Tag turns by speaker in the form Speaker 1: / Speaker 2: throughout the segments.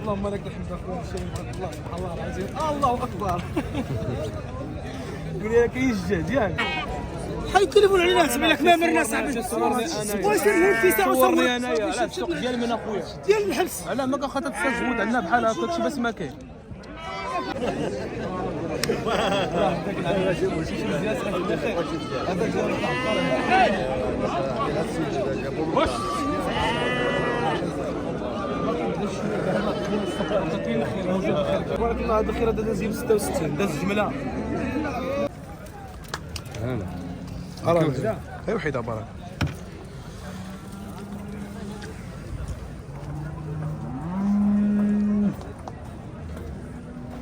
Speaker 1: اللهم لك الحمد اخويا الشريف، الله الله العظيم، الله اكبر. قول لي كيجهد ياك
Speaker 2: حي التليفون علينا حسب لك ما مرنا صاحبي.
Speaker 1: صورني
Speaker 2: بغا يصور في ساعه
Speaker 1: صورني انايا على السوق ديال من اخويا
Speaker 2: ديال الحبس.
Speaker 1: علاه ما كنخاطر تسجود عندنا بحال هكا هادشي بس ما كاين. تبارك الله هذا الخير، هذا داز ب 66 داز جمله. غير وحيده برك.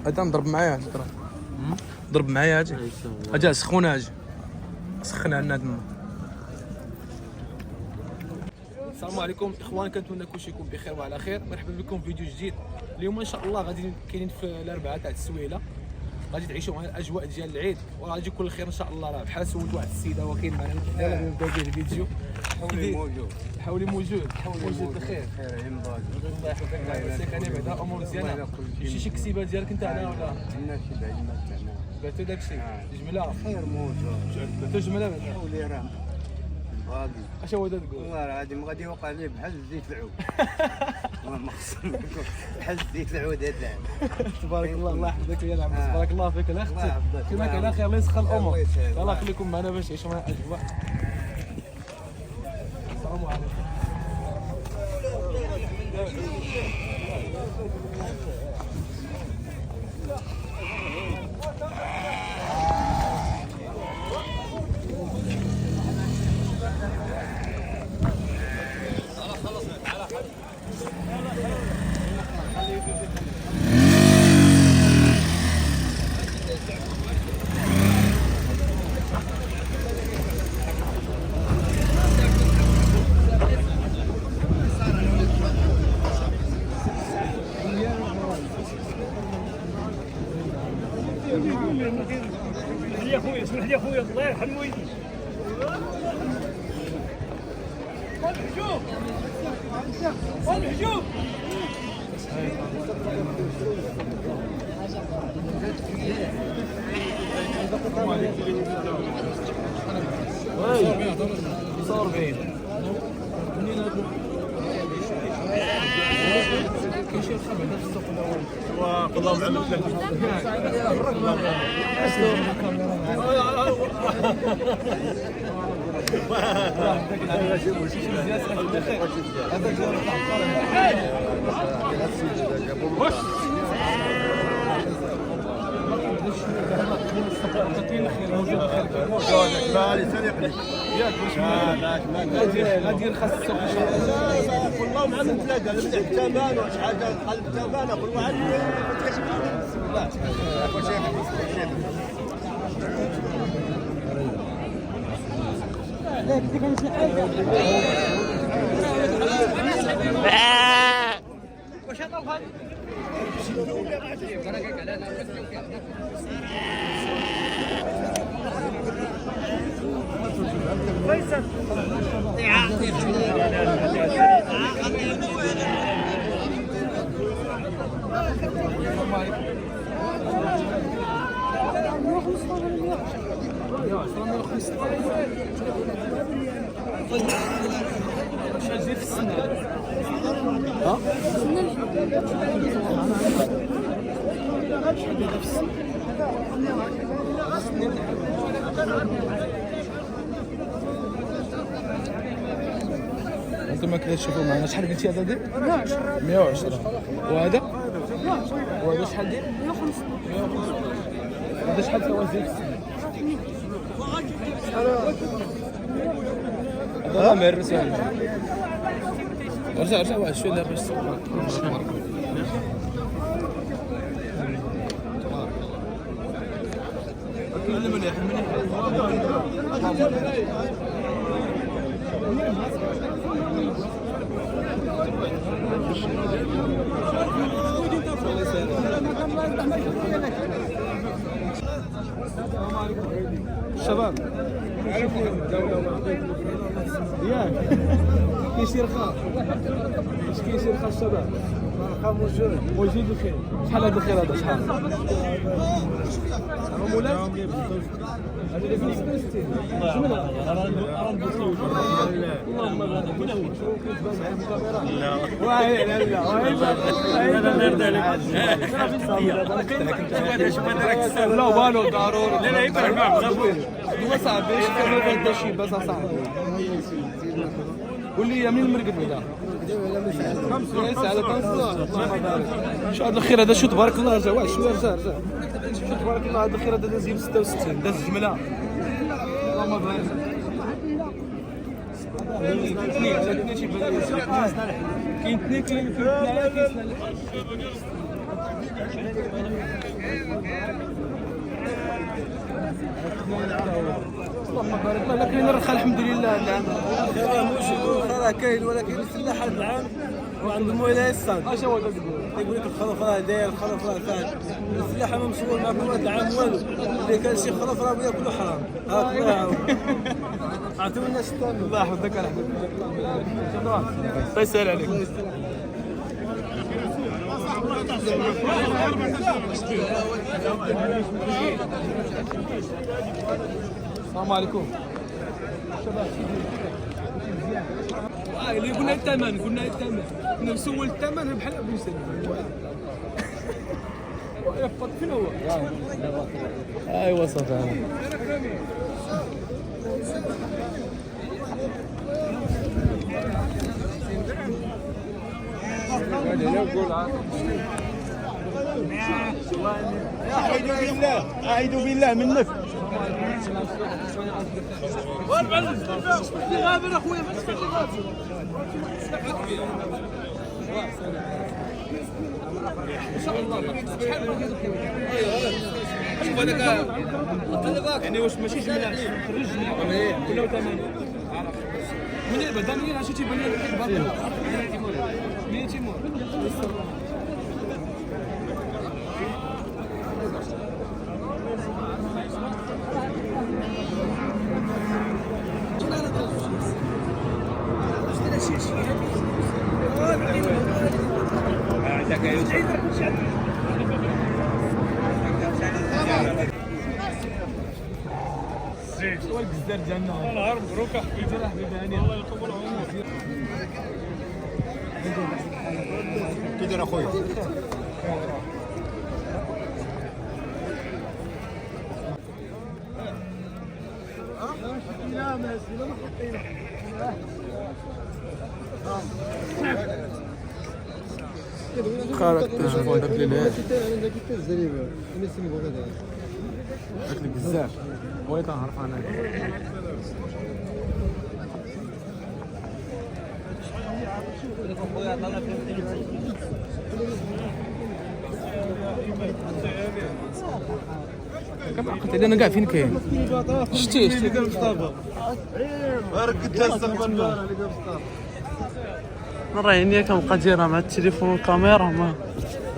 Speaker 1: هذا نضرب معايا هادي ترى، ضرب معايا هادي اجا سخونه، اجي سخن عندنا تما. السلام عليكم اخوان، كنتمنى كلشي يكون بخير وعلى خير. مرحبا بكم في فيديو جديد. اليوم ان شاء الله غادي كاينين في الاربعاء تاع السويله، غادي تعيشوا معنا الاجواء ديال العيد وغادي يكون الخير ان شاء الله. راه بحال سولت واحد السيده هو كاين معنا يلا نبداو به الفيديو. حولي موجود بخير. الله يحفظك الله يسيك. انا بعدا الامور مزيانه. شي كسيبه ديالك انت هنا ولا
Speaker 3: عندنا شي بعيد
Speaker 1: بعتو داكشي جمله
Speaker 3: خير موجود
Speaker 1: بعتو جمله بعدا
Speaker 3: حولي راه باقي.
Speaker 1: اش هو دا تقول؟
Speaker 3: والله راه غادي ما غادي يوقع لي بحال زيت العود. ما خصني نقول بحال زيت العود هذا.
Speaker 1: تبارك الله الله يحفظك يا العباس. تبارك الله فيك الاخت.
Speaker 3: الله يحفظك.
Speaker 1: كما كان خير الله يسخر الامور.
Speaker 3: الله يسهل.
Speaker 1: يلاه خليكم معنا باش تعيشوا معنا الاجواء. السلام عليكم.
Speaker 2: يا خويا اسمح لي يا خويا الله يرحم والديك. الهجوم الهجوم.
Speaker 1: صار بعيد كاين شي رخام هذا في السوق الاول والله معلم غادي نرخص السوق ان شاء الله.
Speaker 3: والله مع من تلاقى المدح الثمن وشي حاجه قلب الثمن كل واحد بسم الله.
Speaker 2: واش هذا الغالي؟ فيصل
Speaker 1: شحال زيد في السنة؟ ها؟ شحال زيد في السنة؟ انتم كذا تشوفوا معنا شحال قلتي هذا دير؟ 110. وهذا؟ وهذا شحال دير؟ 150. هذا شحال ثوى زيد في السنة؟ هذا ما الرسالة. ارجع واحد شويه باش مليح الشباب ياك كاين شي رخاء، كاين شي رخاء الشباب موجود بخير. شحال هذا الخير هذا شحال؟ هما مولات؟ هذا اللي فيه 66. لا لا والو ضروري. لا لا يبرح معك هو صاحبي ايش كمل هذا الشيء بس صاحبي. قول لي منين المرقد هذا؟ شو هذا الخير هذا؟ شو تبارك الله رجع واحد شويه رجع شو تبارك الله هذا الخير هذا داز 66 داز الجمله. اللهم بارك. كاين اثنين كاين في اللهم بارك الله. لكن الرخاء الحمد لله العام
Speaker 4: راه كاين ولكن الفلاح هذا العام وعند مولاي الصاد
Speaker 1: اش هو تقول؟
Speaker 4: يقول لك الخروف راه داير الخروف راه فات الفلاح ما مسؤول معكم هذا العام والو اللي كان شي خروف راه ياكلوا حرام هاك الله عطيو الناس الثاني.
Speaker 1: الله يحفظك الله يحفظك. الله يسهل عليك. السلام عليكم. اللي قلنا الثمن كنا نسول الثمن بحال ابو سلمى. يفط فين هو؟ ايوا صافي.
Speaker 4: أعيذ بالله منك.
Speaker 1: غابر اخويا ما تخلي غابر. ان شاء الله شوف هذاك يعني واش ماشي جمله ولا 8 من بعدا منين عرفتي تيبان لي الباطل منين تيمور شو البزار ديالنا نهار مبروك حبيبي حبيبي هاني الله يقبل عمرك
Speaker 3: كي داير اخويا
Speaker 1: خارج نشوفوا هذاك اللي هذاك اللي بزاف هو اللي كنعرف انا كم عقلت انا كاع فين كاين شتي كان مصطفى ركد تستقبل
Speaker 4: راه عينيا كنبقى دايرها مع التليفون والكاميرا ما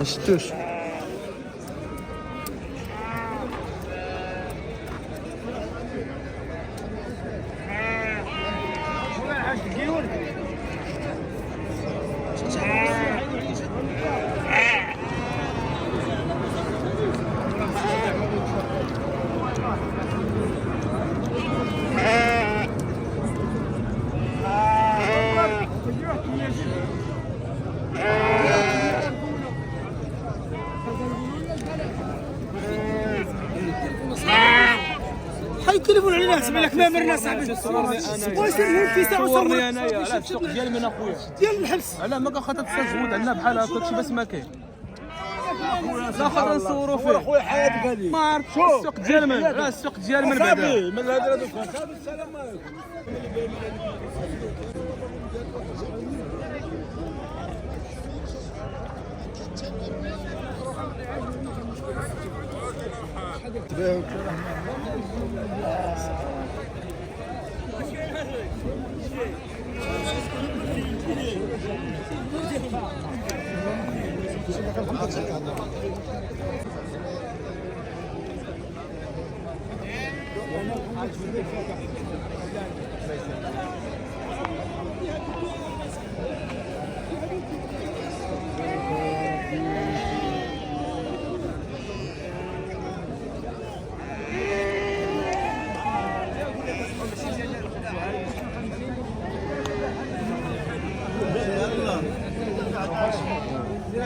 Speaker 4: شفتوش.
Speaker 2: حي التليفون علينا حسب لك ما مرنا صاحبي واش في ساعه
Speaker 1: صورني انايا على السوق ديالي من اخويا
Speaker 2: ديال الحبس
Speaker 1: علاه ما كنخاطر تزود عندنا بحال هكا شي بس ما كاين لا خاطر نصوروا فيه
Speaker 2: اخويا حياتك هذه
Speaker 1: ما عرفتش السوق ديال من راه السوق ديال من بعدا
Speaker 2: من هذا السلام عليكم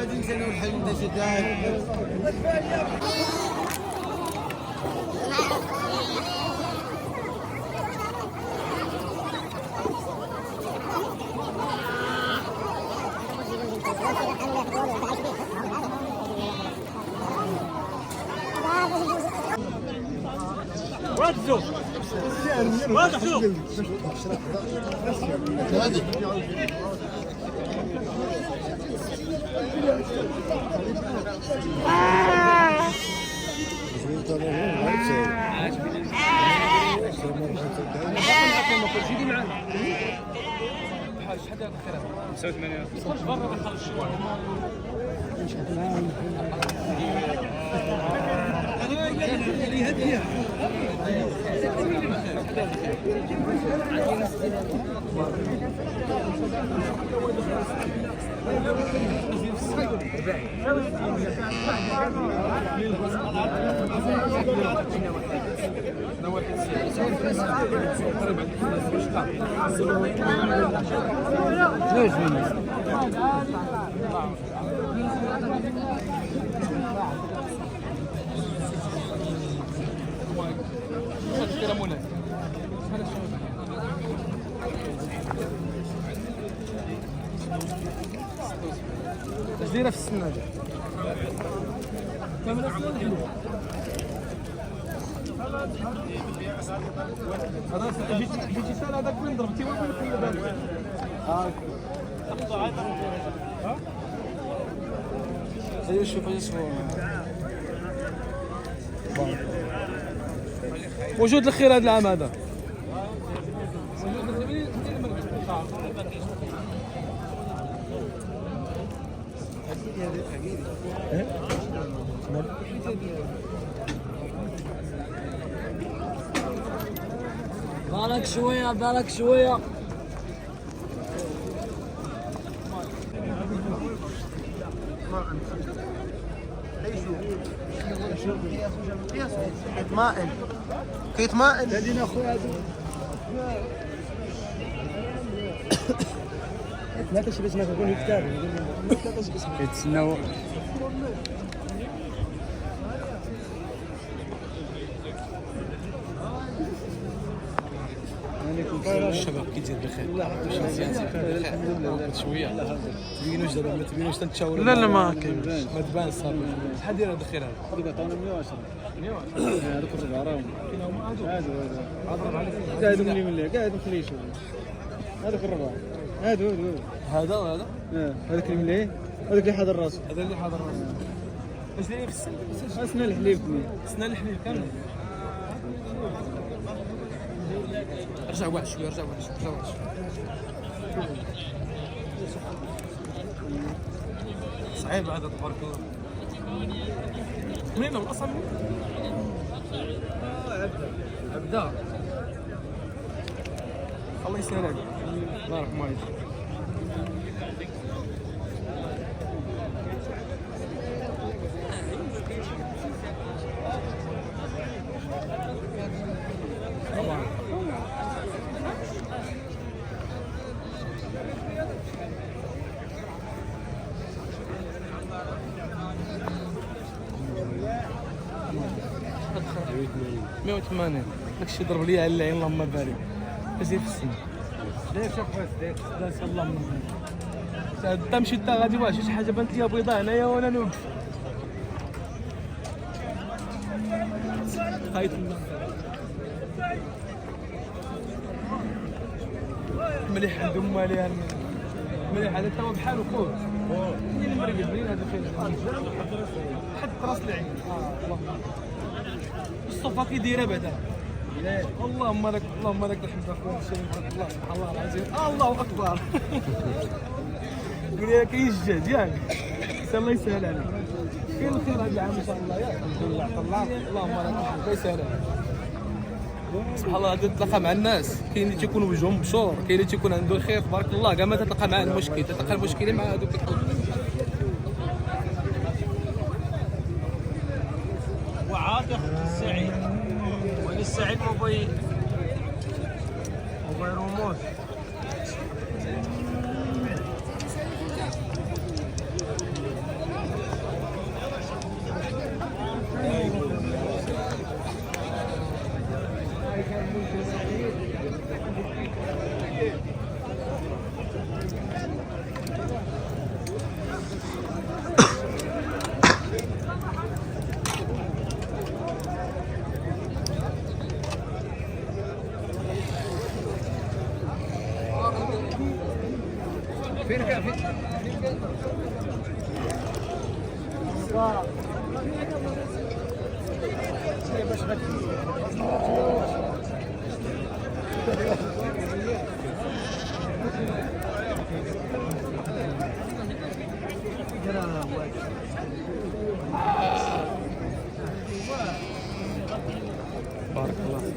Speaker 4: غادي نسالو الحل انت شداد.
Speaker 1: دايره في السنه هذا جيتي سال هذاك من ضربتي وين كل بالك ايوا شوف موجود الخير هذا العام هذا
Speaker 2: بالك شويه بالك شويه.
Speaker 4: كيطمئن كيطمئن
Speaker 2: خلينا اخويا لا تشبس ما تكون كتاب
Speaker 3: كيتسناو
Speaker 1: الشباب كي تزيد بخير شويه تبينوش دابا ما تبينوش تنتشاوروا
Speaker 4: لا ما كاينش
Speaker 1: ما تبان صافي شحال داير هذا الخير هذا
Speaker 3: هذيك عطاونا 110 هذوك الربعه راهم
Speaker 1: كاين هما هادو
Speaker 3: هادو قاعد ملي قاعد نخليه يشوف هذوك الربعه هادو
Speaker 1: هذا وهذا
Speaker 3: هذاك اللي ملي هذاك اللي حاضر راسو
Speaker 1: هذا اللي حاضر راسه واش دايرين في السن
Speaker 3: اسنا الحليب
Speaker 1: سنا الحليب كامل رجع واحد شويه رجع واحد شويه صعيب هذا تبارك الله منين من الاصل عبده الله يسهل عليك الله يرحمه عليك مية وثمانين داكشي ضرب لي على العين اللهم بارك زيد في السن داير شوف داير اللهم بارك تا مشيت تا غادي واحد شي حاجه بانت لي بيضاء هنايا وانا نوقف خايف مليح عندهم مالي مليح هذا تا بحالو خوت منين المرقد منين هذا فين حد راس العين الصفا كي دايره بعدا اللهم لك الحمد اخويا الله سبحان الله العظيم الله اكبر قول لي كاين الجهد ياك الله يسهل عليك كاين الخير هذا العام ان شاء الله ياك الحمد لله طلع اللهم لك الحمد الله يسهل عليك سبحان الله غادي تتلاقى مع الناس كاين اللي تيكونوا وجههم بشور كاين اللي تيكون عنده الخير تبارك الله كاع ما تتلقى معاه المشكل تتلقى المشكله مع هذوك
Speaker 2: وعاطف السعيد وللسعيد مبي رموز
Speaker 1: بارك الله.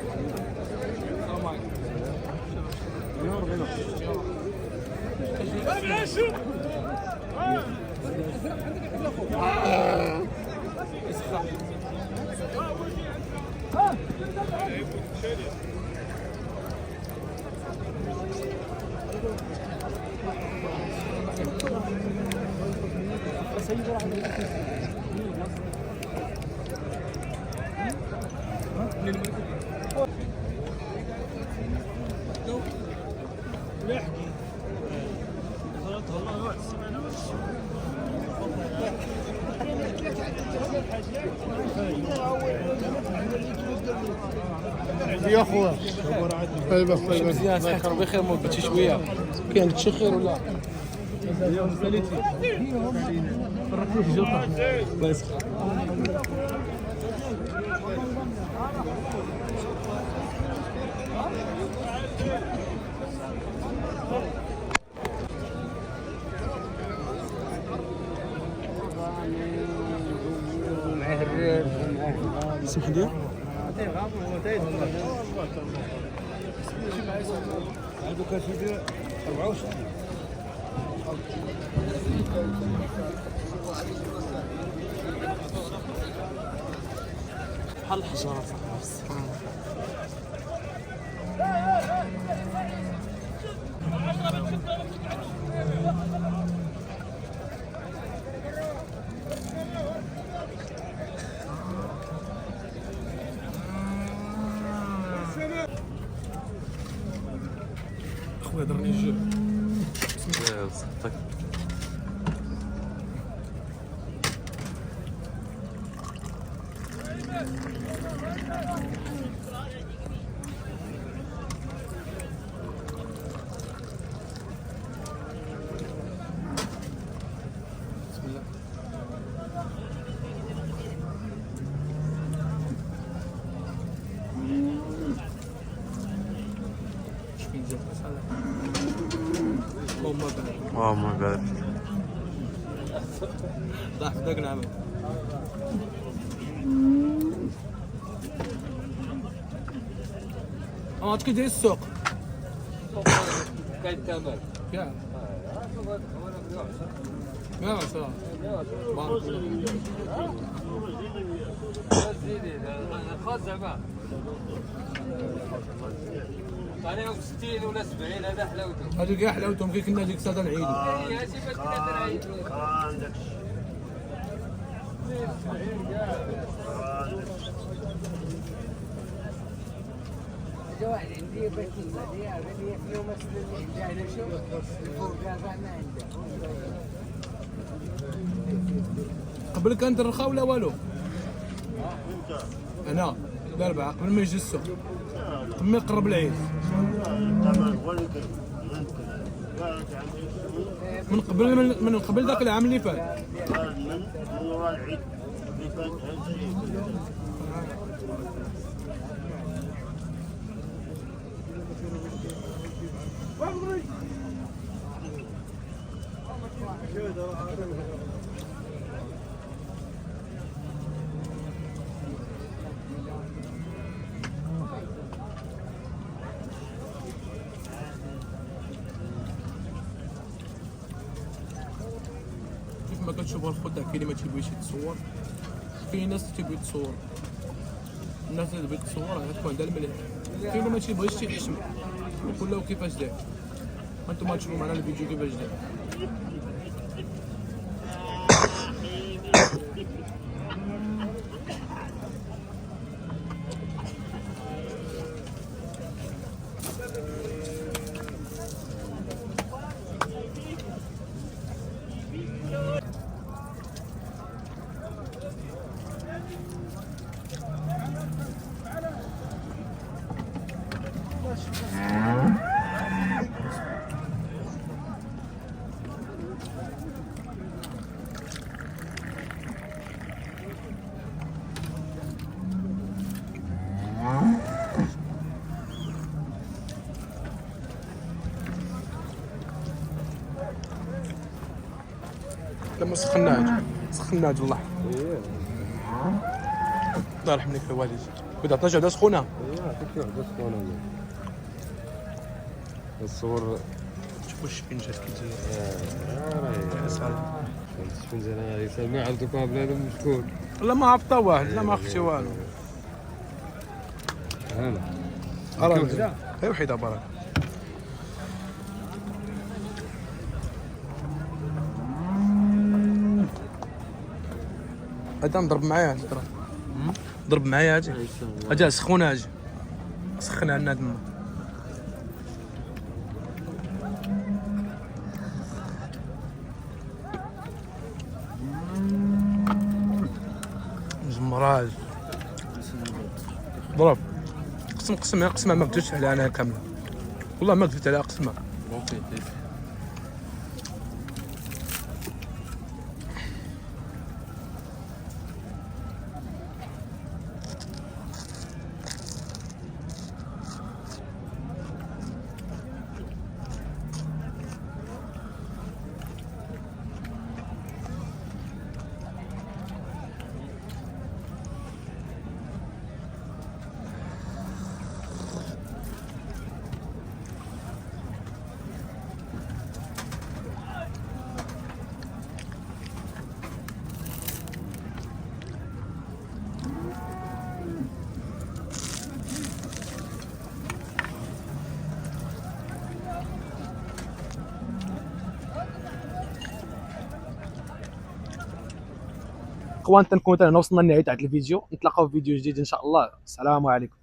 Speaker 2: يا خويا طيب
Speaker 1: مزيان صحيح بخير ما بغيتش شويه كاين عندك شي خير ولا ساليتي فرقتي في جوطه الله يسخر
Speaker 3: معاه الريب
Speaker 1: سمح لي
Speaker 4: هذوك سيدي 64
Speaker 1: بحال الحجره خويا درني الجو
Speaker 5: لا صدق
Speaker 1: بسم الله شكون جا صالح اللهم بارك
Speaker 5: اللهم بارك
Speaker 1: ضحك ذاك العمل عرفتك داير السوق
Speaker 3: كاين الثمن
Speaker 1: كاع يا صافي بارك الله
Speaker 3: زيدي خاص زعما عليهم 60 ولا 70 هذا حلاوته
Speaker 1: هادو كاع حلاوتهم كي كنا ديك الساعه تنعيدو
Speaker 3: هي شي باش كنا تنعيدوا
Speaker 6: واحد عندي باش نزادي غادي في يوم اسد على شو الفوق ما عنده
Speaker 1: قبل كانت الرخاء ولا والو انا الاربعاء قبل ما يجي السوق قبل ما يقرب العيد من قبل ذاك العام اللي فات
Speaker 7: من وراء العيد اللي فات
Speaker 1: كيف ما كتشوفوا الخدع كاين اللي ما تيبغيش يتصور كاين ناس تيبغي تصور الناس اللي تبغي تصور غتكون عندها المليح كاين اللي ما تيبغيش تيحشم كل له كيفاش داير انتم تشوفوا معنا الفيديو كيفاش داير ما سخناش والله. الله يرحم لك الوالد. كنت عطنا جوده سخونه.
Speaker 4: عطيك واحده سخونه. الصور
Speaker 1: شوفوا الشفنجات كي تجي.
Speaker 4: الشفنجه غادي يسمع عرضوكها بنادم مشكور.
Speaker 1: لا ما عبطا واحد، لا ما خفتي والو.
Speaker 4: هلا
Speaker 1: غير وحيده برك. هذا نضرب معايا ضرب معايا اجي سخونه اجي سخنها عندنا تما. زمراج ضرب قسمها ما قدرتش عليها انا كامله والله ما قدرت عليها قسمها. اخوان تنكون هنا وصلنا لنهايه الفيديو، نتلاقاو في فيديو جديد ان شاء الله. السلام عليكم.